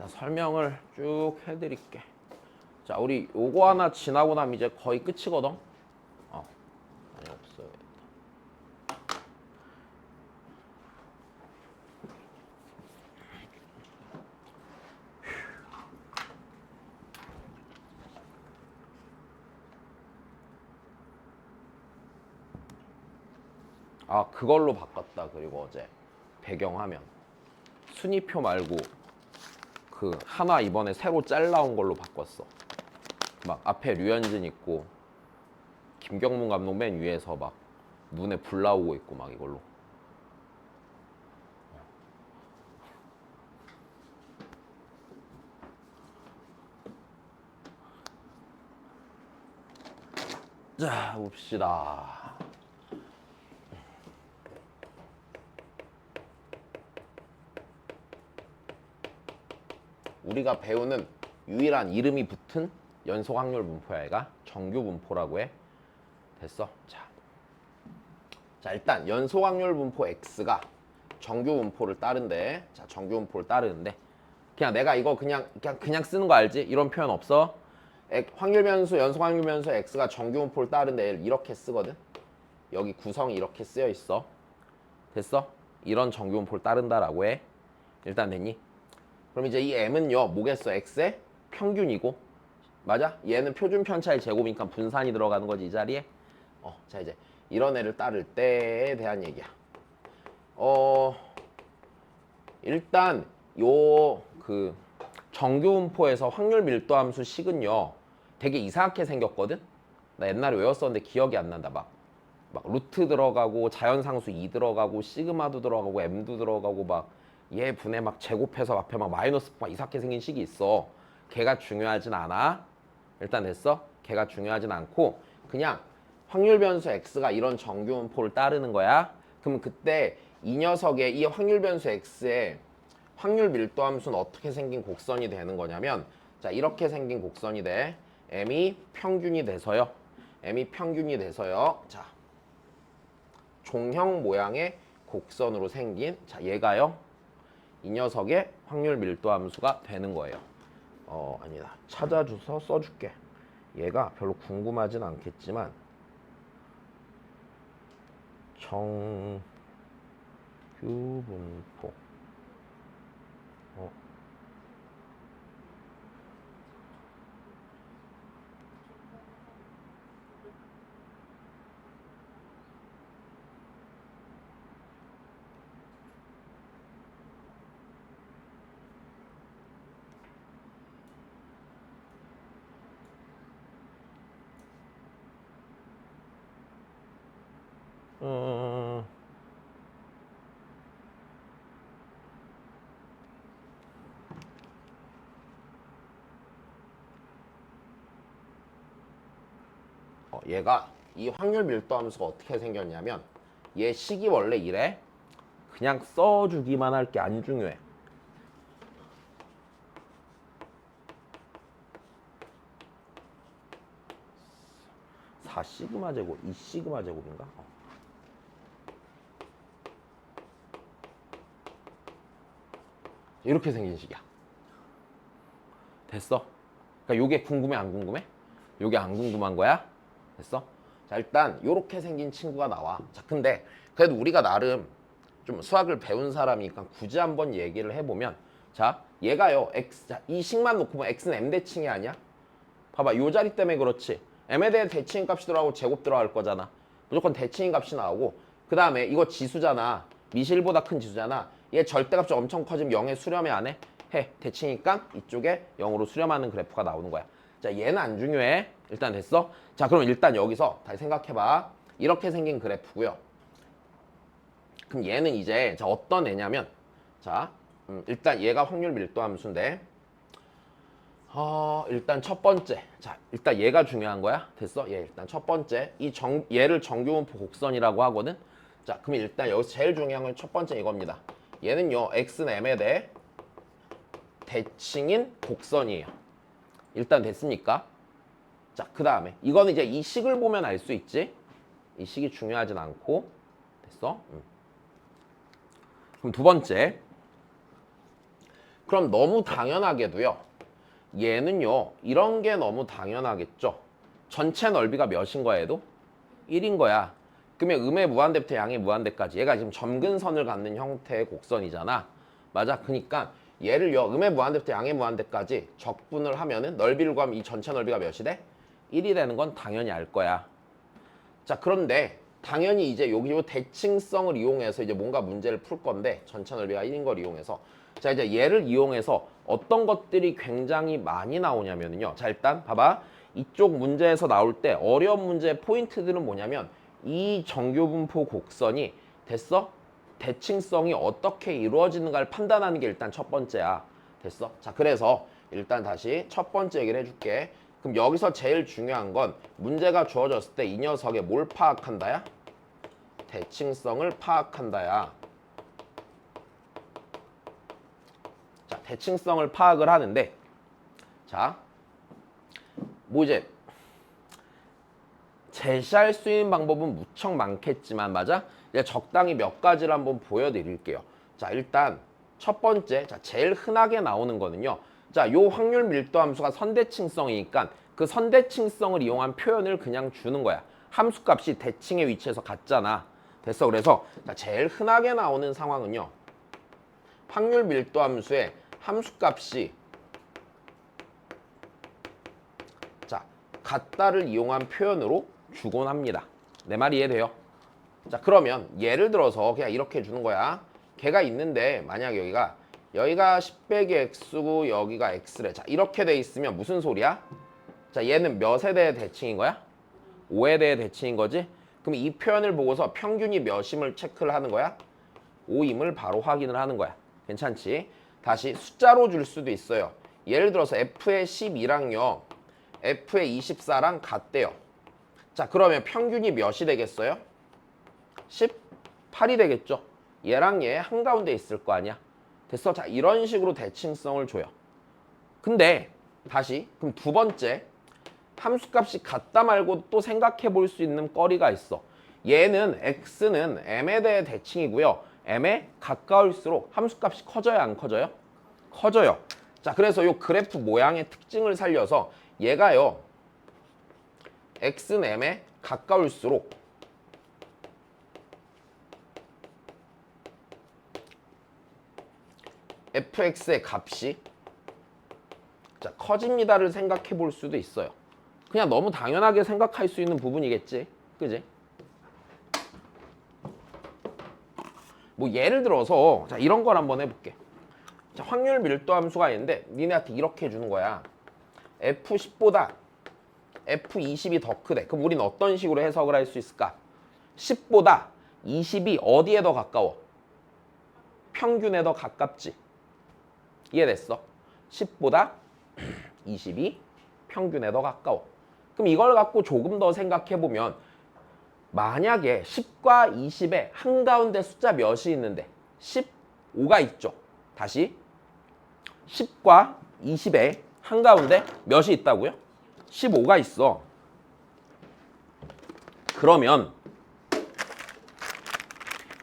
설명을 쭉 해드릴게. 자, 우리 요거 하나 지나고 나면 이제 거의 끝이거든. 아니 없어요. 그걸로 바꿨다. 그리고 어제 배경화면 순위표 말고 그 하나 이번에 새로 잘라온 걸로 바꿨어. 막 앞에 류현진 있고 김경문 감독 맨 위에서 막 눈에 불 나오고 있고 막 이걸로. 자, 봅시다. 우리가 배우는 유일한 이름이 붙은 연속 확률 분포야. 얘가 정규 분포라고 해. 됐어? 자, 일단 연속 확률 분포 X가 정규 분포를 따른대. 자, 정규 분포를 따르는데 그냥 내가 이거 그냥 쓰는 거 알지? 이런 표현 없어? 확률 변수, 연속 확률 변수 X가 정규 분포를 따른데 이렇게 쓰거든. 여기 구성이 이렇게 쓰여 있어. 됐어? 이런 정규 분포를 따른다라고 해. 일단 됐니? 그럼 이제 이 M은요, 뭐겠어? X의 평균이고, 맞아? 얘는 표준 편차의 제곱이니까 분산이 들어가는 거지, 이 자리에. 자, 이제 이런 애를 따를 때에 대한 얘기야. 일단 요 그 정규 분포에서 확률 밀도 함수 식은요, 되게 이상하게 생겼거든? 나 옛날에 외웠었는데 기억이 안 난다. 막 루트 들어가고 자연상수 2 들어가고 시그마도 들어가고 M도 들어가고 막 얘 분에 막 제곱해서 앞에 막 마이너스 막 이상하게 생긴 식이 있어. 걔가 중요하진 않아. 일단 됐어? 걔가 중요하진 않고 그냥 확률 변수 X가 이런 정규 분포를 따르는 거야. 그럼 그때 이 녀석의 이 확률 변수 X의 확률 밀도 함수는 어떻게 생긴 곡선이 되는 거냐면, 자, 이렇게 생긴 곡선이 돼. M이 평균이 돼서요. 자, 종형 모양의 곡선으로 생긴, 자, 얘가요, 이 녀석의 확률 밀도 함수가 되는 거예요. 아니다. 찾아줘서 써줄게. 얘가 별로 궁금하진 않겠지만 정규 분포. 얘가 이 확률 밀도 함수가 어떻게 생겼냐면, 얘 식이 원래 이래. 그냥 써주기만 할 게 안 중요해. 4 시그마 제곱, 2 시그마 제곱인가? 이렇게 생긴 식이야. 됐어? 그러니까 요게 궁금해 안 궁금해? 요게 안 궁금한 거야? 됐어? 자, 일단 요렇게 생긴 친구가 나와. 자, 근데 그래도 우리가 나름 좀 수학을 배운 사람이니까 굳이 한번 얘기를 해보면, 자, 얘가요, X, 자, 이 식만 놓고 보면 X는 M 대칭이 아니야? 봐봐, 요 자리 때문에 그렇지. M에 대해 대칭인 값이 들어가고 제곱 들어갈 거잖아. 무조건 대칭인 값이 나오고, 그 다음에 이거 지수잖아. 미실보다 큰 지수잖아. 얘 절대값이 엄청 커지면 0에 수렴해 안 해? 해. 대칭이니까 이쪽에 0으로 수렴하는 그래프가 나오는 거야. 자, 얘는 안 중요해. 일단 됐어? 자, 그럼 일단 여기서 다시 생각해봐. 이렇게 생긴 그래프고요. 그럼 얘는 이제 자, 어떤 애냐면, 자, 일단 얘가 확률 밀도 함수인데, 일단 첫 번째, 자, 일단 얘가 중요한 거야. 됐어? 얘 일단 첫 번째, 얘를 정규 분포 곡선이라고 하거든. 자, 그럼 일단 여기서 제일 중요한 건 첫 번째 이겁니다. 얘는요, x는 m에 대해 대칭인 곡선이에요. 일단 됐습니까? 자, 그 다음에 이거는 이제 이 식을 보면 알 수 있지. 이 식이 중요하진 않고. 됐어? 그럼 두 번째, 그럼 너무 당연하게도요. 얘는요. 이런 게 너무 당연하겠죠. 전체 넓이가 몇인 거야 얘도? 1인 거야. 그러면 음의 무한대부터 양의 무한대까지 얘가 지금 점근선을 갖는 형태의 곡선이잖아. 맞아. 그러니까 얘를요. 음의 무한대부터 양의 무한대까지 적분을 하면은 넓이를 구하면 이 전체 넓이가 몇이 돼? 1이 되는 건 당연히 알 거야. 자, 그런데 당연히 이제 여기 요 대칭성을 이용해서 이제 뭔가 문제를 풀 건데 전체 넓이가 1인 걸 이용해서 자, 이제 얘를 이용해서 어떤 것들이 굉장히 많이 나오냐면요. 자, 일단 봐봐. 이쪽 문제에서 나올 때 어려운 문제의 포인트들은 뭐냐면 이 정교분포 곡선이 됐어? 대칭성이 어떻게 이루어지는가를 판단하는 게 일단 첫 번째야. 됐어? 자, 그래서 일단 다시 첫 번째 얘기를 해줄게. 그럼 여기서 제일 중요한 건 문제가 주어졌을 때 이 녀석의 뭘 파악한다야? 대칭성을 파악한다야. 자, 대칭성을 파악을 하는데 자, 뭐 이제 제시할 수 있는 방법은 무척 많겠지만 맞아? 이제 적당히 몇 가지를 한번 보여드릴게요. 자, 일단 첫 번째, 자, 제일 흔하게 나오는 거는요. 자, 요 확률 밀도 함수가 선대칭성이니까 그 선대칭성을 이용한 표현을 그냥 주는 거야. 함수값이 대칭의 위치에서 같잖아. 됐어. 그래서 자, 제일 흔하게 나오는 상황은요. 확률 밀도 함수의 함수값이 자, 같다를 이용한 표현으로 주곤 합니다. 내 말이 이해돼요? 자, 그러면 예를 들어서 그냥 이렇게 주는 거야. 걔가 있는데 만약 여기가 10 빼기 x고 여기가 x래. 자, 이렇게 돼 있으면 무슨 소리야? 자, 얘는 몇에 대해 대칭인 거야? 5에 대해 대칭인 거지? 그럼 이 표현을 보고서 평균이 몇임을 체크를 하는 거야? 5임을 바로 확인을 하는 거야. 괜찮지? 다시 숫자로 줄 수도 있어요. 예를 들어서 f의 12랑요. f의 24랑 같대요. 자, 그러면 평균이 몇이 되겠어요? 18이 되겠죠. 얘랑 얘 한가운데 있을 거 아니야. 됐어? 자, 이런 식으로 대칭성을 줘요. 근데 다시 그럼 두 번째 함수값이 같다 말고 또 생각해 볼 수 있는 거리가 있어. 얘는 x는 m에 대해 대칭이고요. m에 가까울수록 함수값이 커져요, 안 커져요? 커져요. 자, 그래서 요 그래프 모양의 특징을 살려서 얘가요. x는 m에 가까울수록 fx의 값이 자, 커집니다를 생각해 볼 수도 있어요. 그냥 너무 당연하게 생각할 수 있는 부분이겠지. 그지? 뭐 예를 들어서 자, 이런 걸 한번 해볼게. 자, 확률 밀도 함수가 있는데 니네한테 이렇게 해주는 거야. F10보다 F20이 더 크대. 그럼 우리는 어떤 식으로 해석을 할 수 있을까? 10보다 20이 어디에 더 가까워? 평균에 더 가깝지. 이해됐어? 10보다 20이 평균에 더 가까워. 그럼 이걸 갖고 조금 더 생각해보면 만약에 10과 20의 한가운데 숫자 몇이 있는데 15가 있죠. 다시 10과 20의 한가운데 몇이 있다고요? 15가 있어. 그러면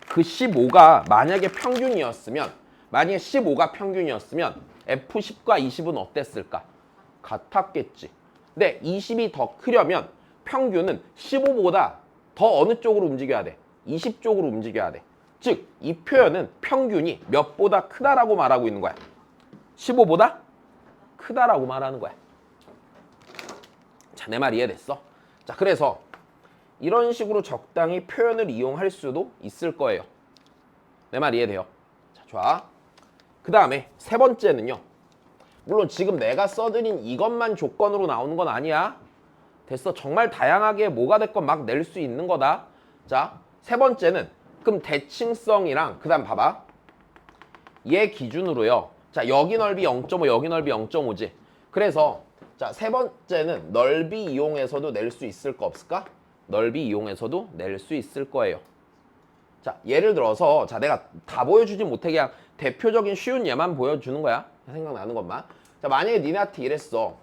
그 15가 만약에 평균이었으면 만약에 15가 평균이었으면 F10과 20은 어땠을까? 같았겠지. 근데 20이 더 크려면 평균은 15보다 더 어느 쪽으로 움직여야 돼? 20 쪽으로 움직여야 돼. 즉, 이 표현은 평균이 몇보다 크다라고 말하고 있는 거야. 15보다 크다라고 말하는 거야. 자, 내 말 이해됐어? 자, 그래서 이런 식으로 적당히 표현을 이용할 수도 있을 거예요. 내 말 이해돼요? 자, 좋아. 그 다음에 세 번째는요. 물론 지금 내가 써드린 이것만 조건으로 나오는 건 아니야. 됐어. 정말 다양하게 뭐가 됐건 막 낼 수 있는 거다. 자, 세 번째는 그럼 대칭성이랑 그 다음 봐봐. 얘 기준으로요. 자, 여기 넓이 0.5, 여기 넓이 0.5지. 그래서 자, 세 번째는 넓이 이용해서도 낼 수 있을 거 없을까? 넓이 이용해서도 낼 수 있을 거예요. 자, 예를 들어서 자, 내가 다 보여주지 못해 그냥 대표적인 쉬운 예만 보여주는 거야. 생각나는 것만. 자, 만약에 니네한테 이랬어.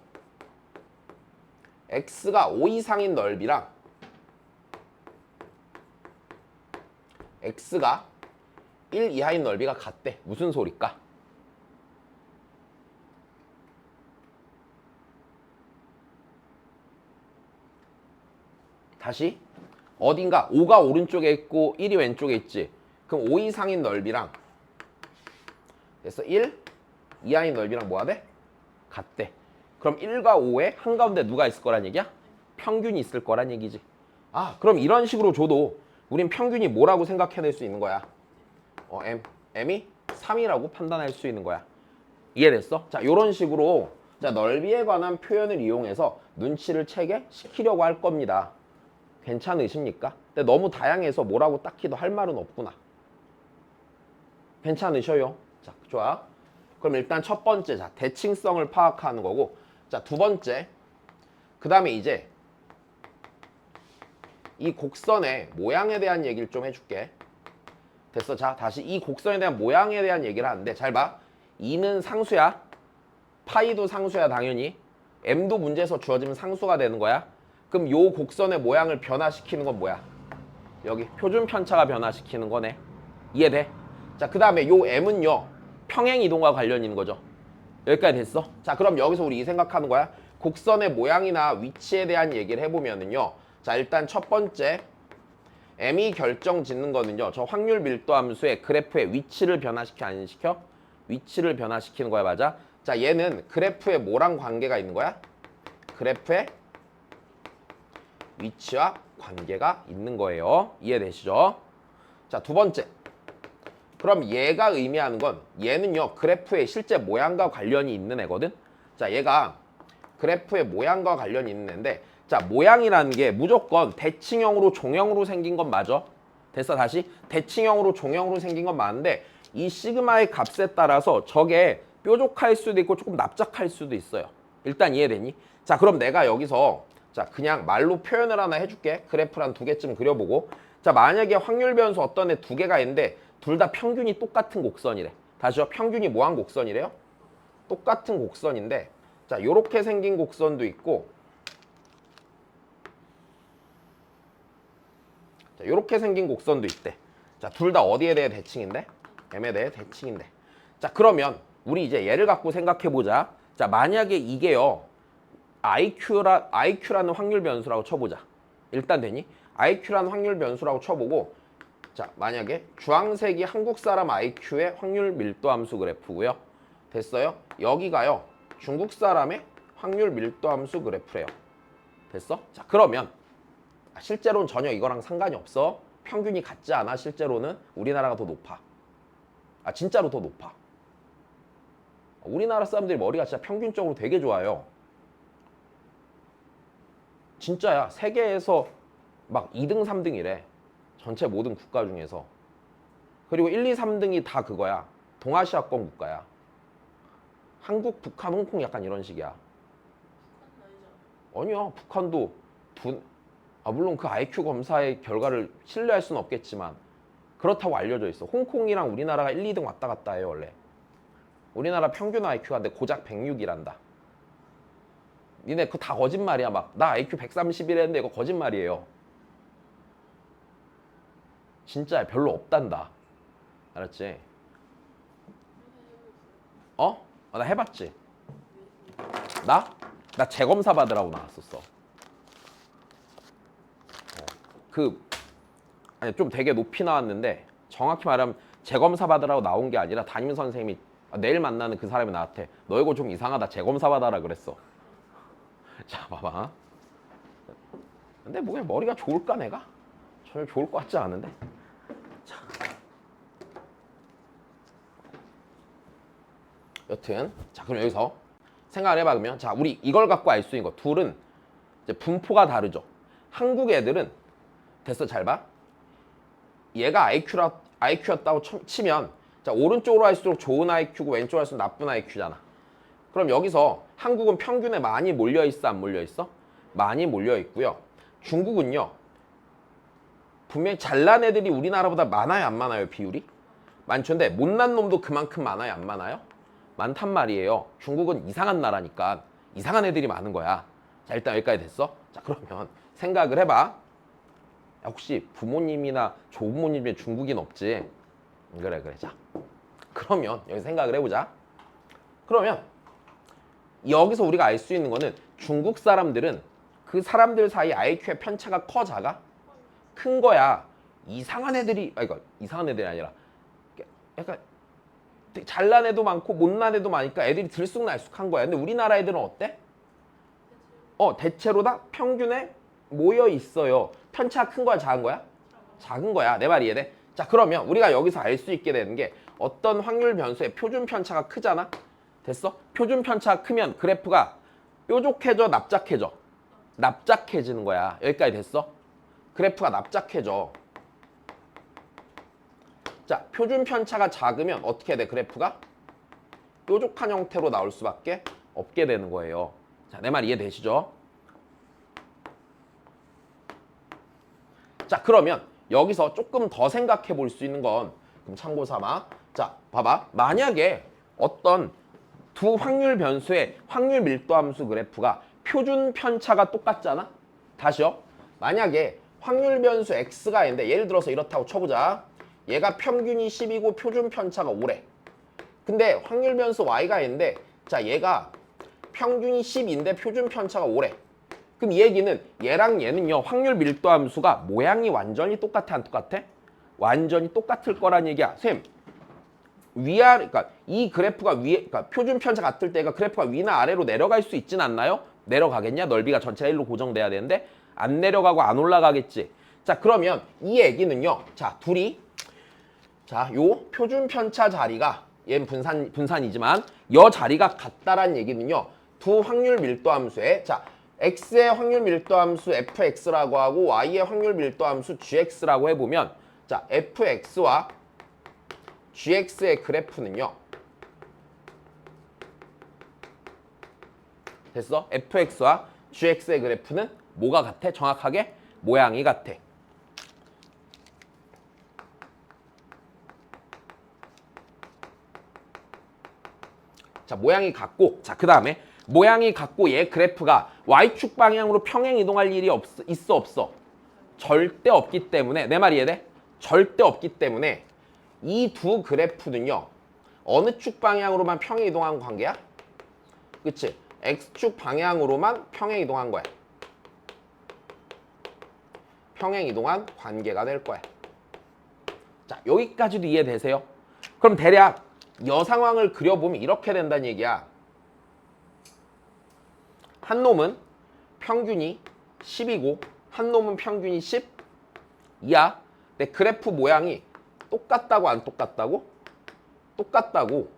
x가 5 이상인 넓이랑 x가 1 이하인 넓이가 같대. 무슨 소리일까? 다시 어딘가 5가 오른쪽에 있고 1이 왼쪽에 있지. 그럼 5 이상인 넓이랑 됐어. 1 이하인 넓이랑 뭐가 돼? 같대. 그럼 1과 5에 한가운데 누가 있을 거란 얘기야? 평균이 있을 거란 얘기지. 아, 그럼 이런 식으로 줘도 우린 평균이 뭐라고 생각해낼 수 있는 거야? m이 3이라고 판단할 수 있는 거야. 이해됐어? 자, 이런 식으로 자, 넓이에 관한 표현을 이용해서 눈치를 채게 시키려고 할 겁니다. 괜찮으십니까? 근데 너무 다양해서 뭐라고 딱히도 할 말은 없구나. 괜찮으셔요? 자, 좋아. 그럼 일단 첫 번째, 자, 대칭성을 파악하는 거고, 자, 두 번째, 그 다음에 이제 이 곡선의 모양에 대한 얘기를 좀 해줄게. 됐어? 자, 다시 이 곡선에 대한 모양에 대한 얘기를 하는데, 잘 봐. 2는 상수야. 파이도 상수야, 당연히. m도 문제에서 주어지면 상수가 되는 거야. 그럼 요 곡선의 모양을 변화시키는 건 뭐야? 여기 표준 편차가 변화시키는 거네. 이해돼? 자, 그 다음에 요 m은요, 평행 이동과 관련 있는 거죠. 여기까지 됐어? 자, 그럼 여기서 우리 이 생각하는 거야. 곡선의 모양이나 위치에 대한 얘기를 해보면은요. 자, 일단 첫 번째 m이 결정 짓는 거는요. 저 확률 밀도 함수의 그래프의 위치를 변화시켜 안 시켜? 위치를 변화시키는 거야, 맞아? 자, 얘는 그래프에 뭐랑 관계가 있는 거야? 그래프에 위치와 관계가 있는 거예요. 이해되시죠? 자, 두 번째. 그럼 얘가 의미하는 건 얘는요, 그래프의 실제 모양과 관련이 있는 애거든? 자, 얘가 그래프의 모양과 관련이 있는 애인데, 자, 모양이라는 게 무조건 대칭형으로 종형으로 생긴 건 맞아. 됐어, 다시? 대칭형으로 종형으로 생긴 건 맞는데, 이 시그마의 값에 따라서 저게 뾰족할 수도 있고 조금 납작할 수도 있어요. 일단 이해되니? 자, 그럼 내가 여기서 자, 그냥 말로 표현을 하나 해줄게. 그래프를 한 2개쯤 그려보고. 자, 만약에 확률 변수 어떤 애 2개가 있는데 둘 다 평균이 똑같은 곡선이래. 다시요. 평균이 뭐한 곡선이래요? 똑같은 곡선인데, 자, 요렇게 생긴 곡선도 있고, 자, 요렇게 생긴 곡선도 있대. 자, 둘 다 어디에 대해 대칭인데? m에 대해 대칭인데. 자, 그러면 우리 이제 얘를 갖고 생각해보자. 자, 만약에 이게요, IQ라는 확률 변수라고 쳐보자. 일단 되니? IQ라는 확률 변수라고 쳐보고, 자, 만약에 주황색이 한국 사람 IQ의 확률 밀도 함수 그래프고요. 됐어요? 여기가요, 중국 사람의 확률 밀도 함수 그래프래요. 됐어? 자, 그러면 실제로는 전혀 이거랑 상관이 없어. 평균이 같지 않아. 실제로는 우리나라가 더 높아. 아, 진짜로 더 높아. 우리나라 사람들이 머리가 진짜 평균적으로 되게 좋아요. 진짜야. 세계에서 막 2등, 3등이래. 전체 모든 국가 중에서. 그리고 1, 2, 3등이 다 그거야. 동아시아권 국가야. 한국, 북한, 홍콩 약간 이런 식이야. 아니야. 북한도 물론 그 IQ 검사의 결과를 신뢰할 수는 없겠지만 그렇다고 알려져 있어. 홍콩이랑 우리나라가 1, 2등 왔다 갔다 해요, 원래. 우리나라 평균 IQ가 근데 고작 106이란다. 니네 그거 다 거짓말이야. 막 나 IQ 131했는데 이거 거짓말이에요. 진짜 별로 없단다. 알았지? 나 해봤지. 나 재검사 받으라고 나왔었어. 아니 좀 되게 높이 나왔는데 정확히 말하면 재검사 받으라고 나온 게 아니라 담임 선생님이 내일 만나는 그 사람이 나한테 너 이거 좀 이상하다, 재검사 받아라 그랬어. 자, 봐봐. 근데 뭐 머리가 좋을까 내가? 전혀 좋을 것 같지 않은데. 자, 여튼 자, 그럼 여기서 생각을 해봐. 그러면 자, 우리 이걸 갖고 알 수 있는 거 둘은 이제 분포가 다르죠. 한국 애들은 됐어, 잘 봐. 얘가 IQ였다고 치면 자, 오른쪽으로 할수록 좋은 IQ고 왼쪽으로 할수록 나쁜 IQ잖아. 그럼 여기서 한국은 평균에 많이 몰려있어, 안 몰려있어? 많이 몰려있고요. 중국은요, 분명히 잘난 애들이 우리나라보다 많아요, 안 많아요, 비율이? 많죠인데 못난 놈도 그만큼 많아요, 안 많아요? 많단 말이에요. 중국은 이상한 나라니까 이상한 애들이 많은 거야. 자, 일단 여기까지 됐어? 자, 그러면 생각을 해봐. 혹시 부모님이나 조부모님 중에 중국인 없지? 그래. 자, 그러면 여기 생각을 해보자. 그러면 여기서 우리가 알 수 있는 거는 중국 사람들은 그 사람들 사이 IQ의 편차가 커 작아? 큰 거야. 이상한 애들이 이거 이상한 애들이 아니라 약간 잘난 애도 많고 못난 애도 많으니까 애들이 들쑥날쑥한 거야. 근데 우리나라 애들은 어때? 대체로 다 평균에 모여 있어요. 편차가 큰 거야, 작은 거야? 작은 거야. 내 말 이해돼? 자, 그러면 우리가 여기서 알 수 있게 되는 게 어떤 확률 변수의 표준 편차가 크잖아? 됐어? 표준 편차가 크면 그래프가 뾰족해져, 납작해져? 납작해지는 거야. 여기까지 됐어? 그래프가 납작해져. 자, 표준 편차가 작으면 어떻게 돼, 그래프가? 뾰족한 형태로 나올 수밖에 없게 되는 거예요. 자, 내 말 이해되시죠? 자, 그러면 여기서 조금 더 생각해 볼 수 있는 건 그럼 참고 삼아. 자, 봐봐. 만약에 어떤 두 확률 변수의 확률 밀도 함수 그래프가 표준 편차가 똑같잖아? 다시요. 만약에 확률 변수 x가 있는데 예를 들어서 이렇다고 쳐보자. 얘가 평균이 10이고 표준 편차가 5래. 근데 확률 변수 y가 있는데 자, 얘가 평균이 10인데 표준 편차가 5래. 그럼 이 얘기는 얘랑 얘는요, 확률 밀도 함수가 모양이 완전히 똑같아, 안 똑같아? 완전히 똑같을 거란 얘기야. 쌤, 그러니까 이 그래프가 그러니까 표준 편차 같을 때가 그래프가 위나 아래로 내려갈 수 있진 않나요? 내려가겠냐? 넓이가 전체가 1로 고정돼야 되는데 안 내려가고 안 올라가겠지. 자, 그러면 이 얘기는요, 자, 요 표준 편차 자리가 얘는 분산이지만 여 자리가 같다란 얘기는요, 두 확률 밀도 함수에 자, x의 확률 밀도 함수 fx라고 하고 y의 확률 밀도 함수 gx라고 해보면 자, fx와 gx의 그래프는요, 됐어? fx와 gx의 그래프는 뭐가 같아? 정확하게 모양이 같아. 자, 모양이 같고, 자, 그 다음에 모양이 같고 얘 그래프가 y축 방향으로 평행 이동할 일이 있어 없어? 절대 없기 때문에, 내 말 이해돼? 절대 없기 때문에 이 두 그래프는요, 어느 축 방향으로만 평행 이동한 관계야? 그치? x축 방향으로만 평행 이동한 거야. 평행 이동한 관계가 될 거야. 자, 여기까지도 이해되세요? 그럼 대략 여 상황을 그려보면 이렇게 된다는 얘기야. 한 놈은 평균이 10이고 한 놈은 평균이 10이야. 근데 그래프 모양이 똑같다고 안 똑같다고? 똑같다고.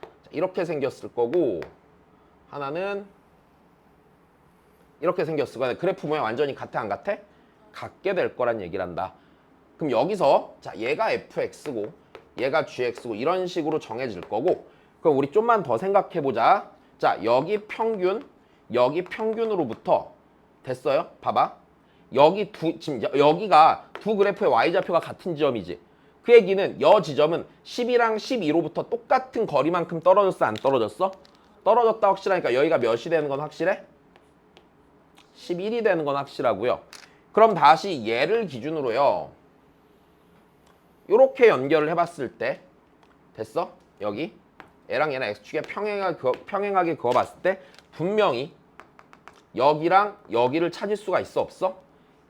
자, 이렇게 생겼을 거고 하나는 이렇게 생겼을 거야. 그래프 모양 완전히 같아 안 같아? 같게 될 거란 얘기를 한다. 그럼 여기서 자, 얘가 fx고 얘가 gx고 이런 식으로 정해질 거고, 그럼 우리 좀만 더 생각해 보자. 자, 여기 평균으로부터 됐어요? 봐봐. 지금 여기가 두 그래프의 y좌표가 같은 지점이지. 그 얘기는 여 지점은 10이랑 12로부터 똑같은 거리만큼 떨어졌어, 안 떨어졌어? 떨어졌다 확실하니까 여기가 몇이 되는 건 확실해? 11이 되는 건 확실하고요. 그럼 다시 얘를 기준으로요, 요렇게 연결을 해봤을 때 됐어? 여기 얘랑 얘랑 x축에 평행하게 그어봤을 때 분명히 여기랑 여기를 찾을 수가 있어 없어?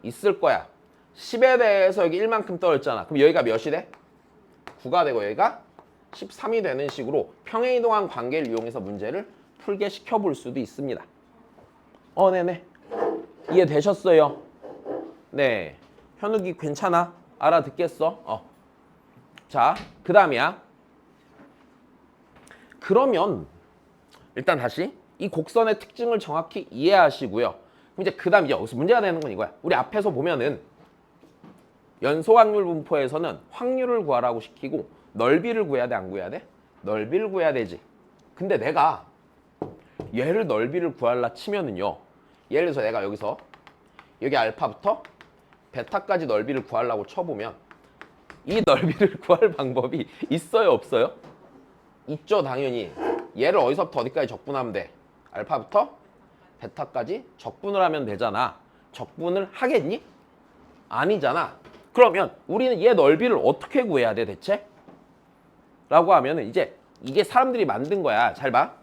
있을 거야. 10에 대해서 여기 1만큼 떨어졌잖아. 그럼 여기가 몇이 돼? 9가 되고 여기가 13이 되는 식으로 평행이동한 관계를 이용해서 문제를 풀게 시켜볼 수도 있습니다. 네네. 이해되셨어요? 네. 현욱이 괜찮아? 알아듣겠어? 자, 그 다음이야. 그러면 일단 다시 이 곡선의 특징을 정확히 이해하시고요. 그럼 이제 그 다음 여기서 문제가 되는 건 이거야. 우리 앞에서 보면은 연소확률 분포에서는 확률을 구하라고 시키고 넓이를 구해야 돼, 안 구해야 돼? 넓이를 구해야 되지. 근데 내가 얘를 넓이를 구하려 치면은요, 예를 들어서 내가 여기서 여기 알파부터 베타까지 넓이를 구하려고 쳐보면 이 넓이를 구할 방법이 있어요, 없어요? 있죠, 당연히. 얘를 어디서부터 어디까지 적분하면 돼? 알파부터 베타까지 적분을 하면 되잖아. 적분을 하겠니? 아니잖아. 그러면 우리는 얘 넓이를 어떻게 구해야 돼, 대체? 라고 하면은 이제 이게 사람들이 만든 거야. 잘 봐.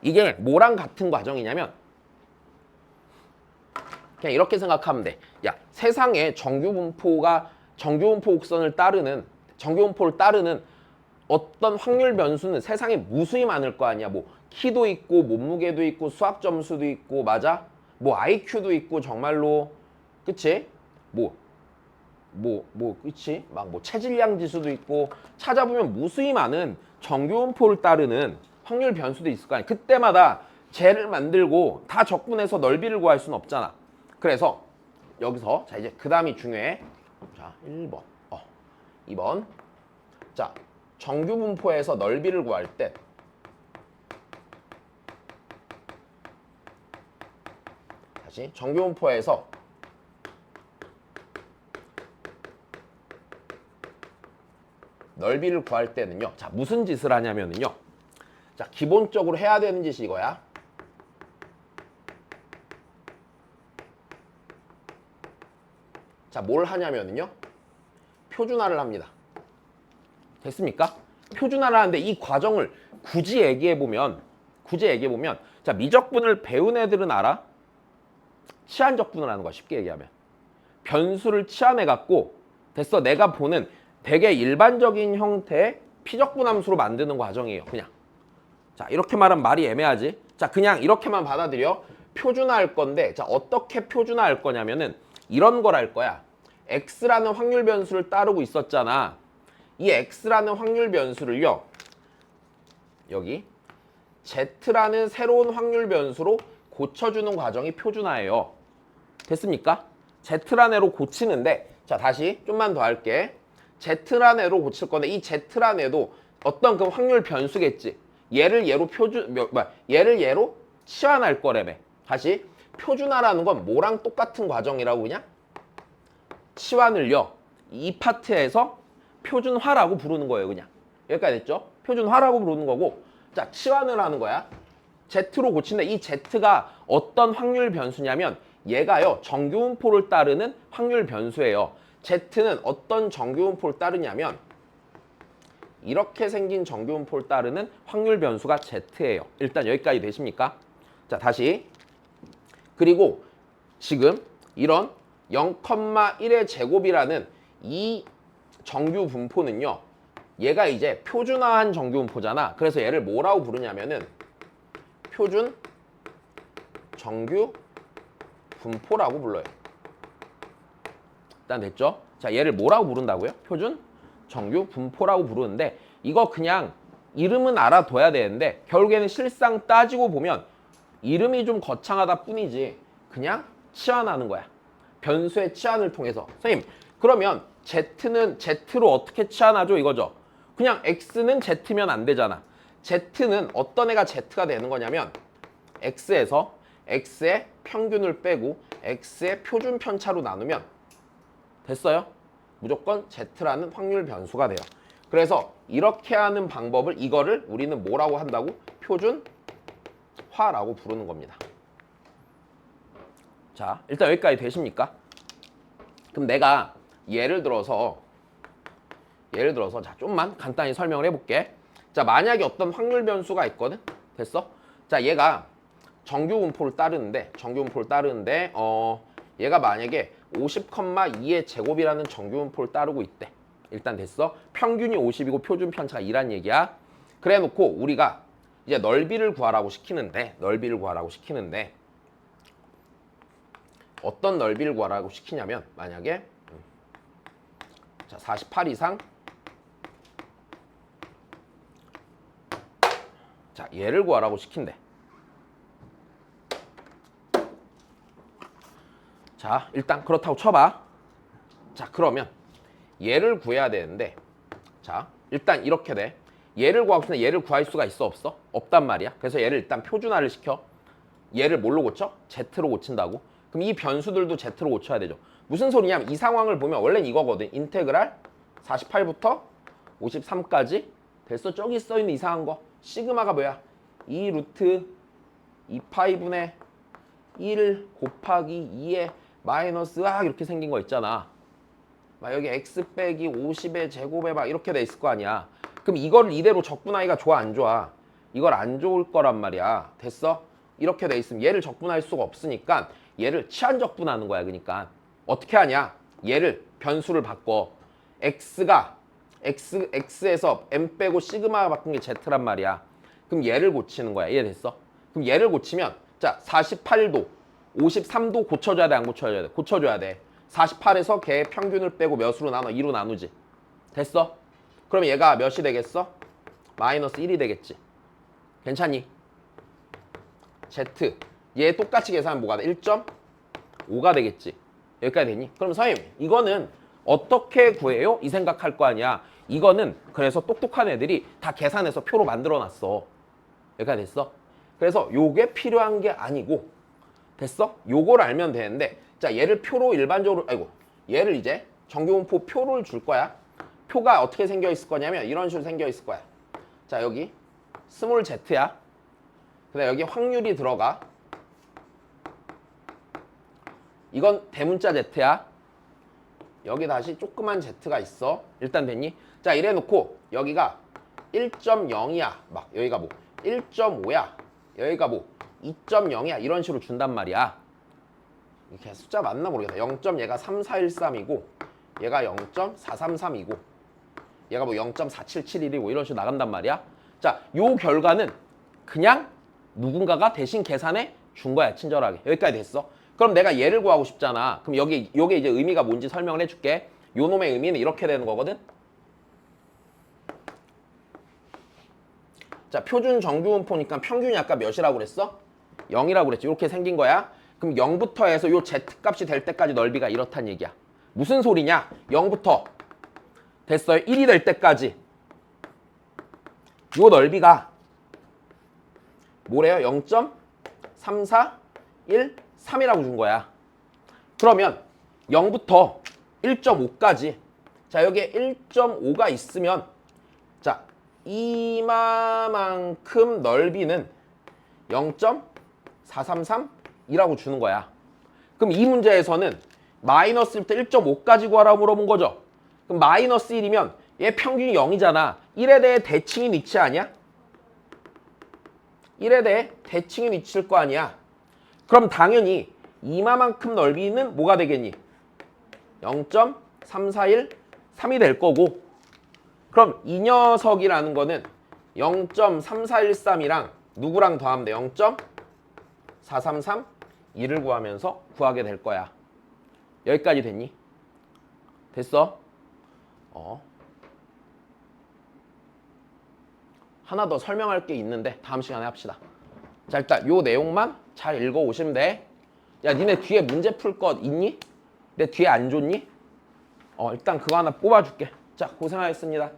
이게 뭐랑 같은 과정이냐면 그냥 이렇게 생각하면 돼. 야, 세상에 정규분포 곡선을 따르는 정규분포를 따르는 어떤 확률 변수는 세상에 무수히 많을 거 아니야. 뭐 키도 있고 몸무게도 있고 수학 점수도 있고 맞아? 뭐 IQ도 있고 정말로 그치? 그치? 막 뭐 체질량 지수도 있고 찾아보면 무수히 많은 정규분포를 따르는 확률 변수도 있을 거 아니야. 그때마다 쟤를 만들고 다 적분해서 넓이를 구할 수는 없잖아. 그래서 여기서 자 이제 그 다음이 중요해. 자 1번 2번 자 정규분포에서 넓이를 구할 때 다시 정규분포에서 넓이를 구할 때는요. 자 무슨 짓을 하냐면은요. 자 기본적으로 해야 되는 짓이 이거야. 자 뭘 하냐면은요. 표준화를 합니다. 됐습니까? 표준화를 하는데 이 과정을 굳이 얘기해보면 자 미적분을 배운 애들은 알아? 치환적분을 하는 거야. 쉽게 얘기하면 변수를 치환해갖고 됐어. 내가 보는 되게 일반적인 형태의 피적분함수로 만드는 과정이에요. 그냥 자 이렇게 말하면 말이 애매하지. 자 그냥 이렇게만 받아들여. 표준화할 건데 자 어떻게 표준화할 거냐면은 이런 걸 할 거야. x라는 확률 변수를 따르고 있었잖아. 이 x라는 확률 변수를요. 여기 z라는 새로운 확률 변수로 고쳐주는 과정이 표준화예요. 됐습니까? z라는 애로 고치는데 자 다시 좀만 더 할게. z라는 애로 고칠 건데 이 z라는 애도 어떤 그 확률 변수겠지. 얘를 얘로 치환할 거라며. 다시 표준화라는 건 뭐랑 똑같은 과정이라고 그냥 치환을요. 이 파트에서 표준화라고 부르는 거예요. 그냥 여기까지 됐죠? 표준화라고 부르는 거고 자 치환을 하는 거야. z로 고친다. 이 z가 어떤 확률 변수냐면 얘가요. 정규분포를 따르는 확률 변수예요. z는 어떤 정규분포를 따르냐면 이렇게 생긴 정규분포를 따르는 확률 변수가 z예요. 일단 여기까지 되십니까? 자 다시 그리고 지금 이런 0,1의 제곱이라는 이 정규분포는요. 얘가 이제 표준화한 정규분포잖아. 그래서 얘를 뭐라고 부르냐면은 표준 정규분포라고 불러요. 일단 됐죠? 자 얘를 뭐라고 부른다고요? 표준 정규분포라고 부르는데 이거 그냥 이름은 알아둬야 되는데 결국에는 실상 따지고 보면 이름이 좀 거창하다 뿐이지 그냥 치환하는 거야. 변수의 치환을 통해서. 선생님 그러면 z는 z로 어떻게 치환하죠 이거죠. 그냥 x는 z면 안 되잖아. z는 어떤 애가 z가 되는 거냐면 x에서 x의 평균을 빼고 x의 표준 편차로 나누면 됐어요? 무조건 z라는 확률 변수가 돼요. 그래서 이렇게 하는 방법을 이거를 우리는 뭐라고 한다고? 표준화라고 부르는 겁니다. 자 일단 여기까지 되십니까? 그럼 내가 예를 들어서 자 좀만 간단히 설명을 해볼게. 자 만약에 어떤 확률 변수가 있거든. 됐어? 자 얘가 정규분포를 따르는데 얘가 만약에 50,2의 제곱이라는 정규분포를 따르고 있대. 일단 됐어? 평균이 50이고 표준 편차가 2란 얘기야. 그래 놓고 우리가 이제 넓이를 구하라고 시키는데 어떤 넓이를 구하라고 시키냐면 만약에 자 48 이상 자 얘를 구하라고 시킨대. 자 일단 그렇다고 쳐봐. 자 그러면 얘를 구해야 되는데 자 일단 이렇게 돼. 얘를 구하고 싶은데 얘를 구할 수가 있어 없어? 없단 말이야. 그래서 얘를 일단 표준화를 시켜. 얘를 뭘로 고쳐? z로 고친다고. 그럼 이 변수들도 z로 고쳐야 되죠. 무슨 소리냐면 이 상황을 보면 원래는 이거거든. 인테그랄 48부터 53까지 됐어? 저기 써있는 이상한 거 시그마가 뭐야? 2 루트 2파이분의 1 곱하기 2의 마이너스 이렇게 생긴 거 있잖아. 막 여기 x 빼기 50의 제곱에 막 이렇게 돼 있을 거 아니야. 그럼 이거를 이대로 적분하기가 좋아 안 좋아? 이걸 안 좋을 거란 말이야. 됐어? 이렇게 돼 있으면 얘를 적분할 수가 없으니까 얘를 치환적분하는 거야. 그러니까 어떻게 하냐? 얘를 변수를 바꿔. x에서 m 빼고 시그마가 바뀐 게 z란 말이야. 그럼 얘를 고치는 거야. 이해됐어? 그럼 얘를 고치면 자 48도, 53도 고쳐줘야 돼, 안 고쳐줘야 돼? 고쳐줘야 돼. 48에서 걔의 평균을 빼고 몇으로 나눠? 2로 나누지. 됐어? 그럼 얘가 몇이 되겠어? 마이너스 1이 되겠지. 괜찮니? Z. 얘 똑같이 계산하면 뭐가 돼? 1.5가 되겠지. 여기까지 됐니? 그럼 선생님, 이거는 어떻게 구해요? 이 생각할 거 아니야. 이거는 그래서 똑똑한 애들이 다 계산해서 표로 만들어놨어. 여기까지 됐어? 그래서 요게 필요한 게 아니고, 됐어? 요걸 알면 되는데, 자, 얘를 표로 일반적으로, 얘를 이제 정규분포 표를 줄 거야. 표가 어떻게 생겨 있을 거냐면 이런 식으로 생겨 있을 거야. 자, 여기 스몰 z야. 그다음 여기 확률이 들어가. 이건 대문자 z야. 여기 다시 조그만 z가 있어. 일단 됐니? 자, 이래 놓고 여기가 1.0이야. 막 여기가 뭐 1.5야. 여기가 뭐 2.0이야. 이런 식으로 준단 말이야. 이렇게 숫자 맞나 모르겠다. 0. 얘가 3413이고 얘가 0.433이고 얘가 뭐 0.4771이고 이런 식으로 나간단 말이야. 자, 요 결과는 그냥 누군가가 대신 계산해 준 거야. 친절하게. 여기까지 됐어. 그럼 내가 얘를 구하고 싶잖아. 그럼 요게 이제 의미가 뭔지 설명을 해줄게. 요 놈의 의미는 이렇게 되는 거거든. 자, 표준 정규분포니까 평균이 아까 몇이라고 그랬어? 0이라고 그랬지. 이렇게 생긴 거야. 그럼 0부터 해서 요 z값이 될 때까지 넓이가 이렇단 얘기야. 무슨 소리냐? 0부터 됐어요. 1이 될 때까지 요 넓이가 뭐래요? 0.3413이라고 준 거야. 그러면 0부터 1.5까지 자, 여기에 1.5가 있으면 자, 이마만큼 넓이는 0.433이라고 주는 거야. 그럼 이 문제에서는 마이너스 1부터 1.5까지 구하라고 물어본 거죠. 그럼 마이너스 1이면 얘 평균이 0이잖아. 1에 대해 대칭인 위치 아니야? 1에 대해 대칭인 위치일 거 아니야. 그럼 당연히 이마만큼 넓이는 뭐가 되겠니? 0.3413이 될 거고, 그럼 이 녀석이라는 거는 0.3413이랑 누구랑 더하면 돼? 0.433 이를 구하면서 구하게 될 거야. 여기까지 됐니? 됐어? 하나 더 설명할 게 있는데 다음 시간에 합시다. 자, 일단 요 내용만 잘 읽어 오시면 돼. 야, 니네 뒤에 문제 풀 것 있니? 내 뒤에 안 줬니? 일단 그거 하나 뽑아줄게. 자, 고생하셨습니다.